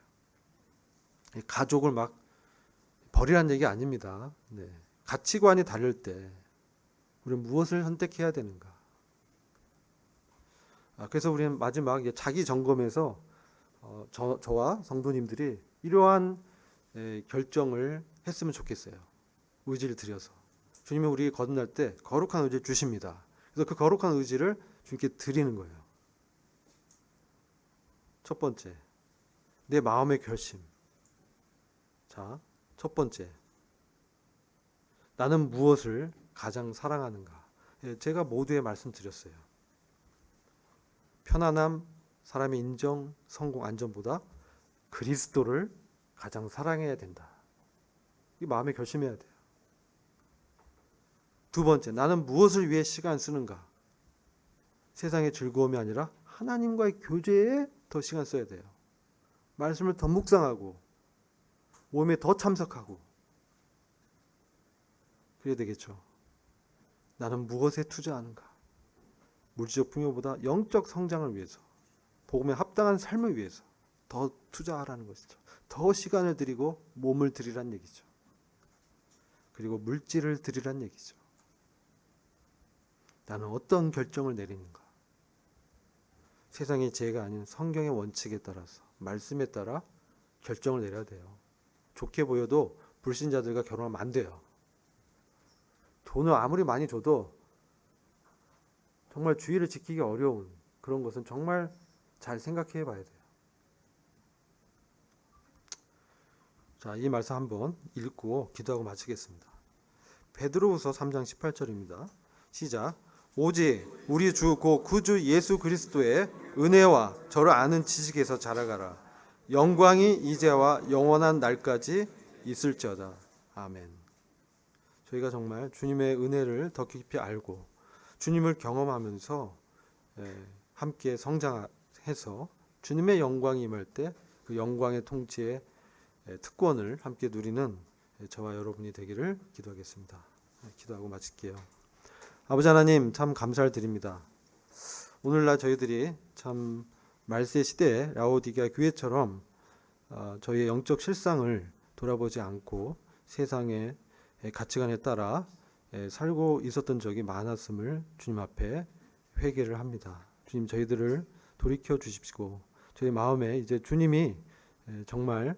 [SPEAKER 1] 가족을 막 버리라는 얘기 아닙니다. 가치관이 다를 때 우리는 무엇을 선택해야 되는가? 그래서 우리는 마지막 자기 점검에서 저와 성도님들이 이러한 결정을 했으면 좋겠어요. 의지를 들여서. 주님이 우리에게 거듭날 때 거룩한 의지를 주십니다. 그래서 그 거룩한 의지를 주님께 드리는 거예요. 첫 번째, 내 마음의 결심. 자, 첫 번째, 나는 무엇을 가장 사랑하는가? 제가 모두에 말씀드렸어요. 편안함, 사람의 인정, 성공, 안전보다 그리스도를 가장 사랑해야 된다. 이 마음에 결심해야 돼요. 두 번째, 나는 무엇을 위해 시간 쓰는가? 세상의 즐거움이 아니라 하나님과의 교제에 더 시간 써야 돼요. 말씀을 더 묵상하고 모임에 더 참석하고 그래야 되겠죠. 나는 무엇에 투자하는가? 물질적 풍요보다 영적 성장을 위해서, 복음에 합당한 삶을 위해서 더 투자하라는 것이죠. 더 시간을 드리고 몸을 드리라는 얘기죠. 그리고 물질을 드리란 얘기죠. 나는 어떤 결정을 내리는가? 세상의 지혜가 아닌 성경의 원칙에 따라서, 말씀에 따라 결정을 내려야 돼요. 좋게 보여도 불신자들과 결혼하면 안 돼요. 돈을 아무리 많이 줘도 정말 주의를 지키기 어려운 그런 것은 정말 잘 생각해 봐야 돼요. 자, 이 말씀 한번 읽고 기도하고 마치겠습니다. 베드로후서 3장 18절입니다. 시작. 오직 우리 주 곧 구주 예수 그리스도의 은혜와 저를 아는 지식에서 자라가라. 영광이 이제와 영원한 날까지 있을지어다. 아멘. 저희가 정말 주님의 은혜를 더 깊이 알고 주님을 경험하면서 함께 성장해서 주님의 영광이 임할 때 그 영광의 통치의 특권을 함께 누리는 저와 여러분이 되기를 기도하겠습니다. 기도하고 마칠게요. 아버지 하나님, 참 감사를 드립니다. 오늘날 저희들이 참 말세 시대의 라오디게아 교회처럼 저희의 영적 실상을 돌아보지 않고 세상의 가치관에 따라 살고 있었던 적이 많았음을 주님 앞에 회개를 합니다. 주님, 저희들을 돌이켜 주십시고 저희 마음에 이제 주님이 정말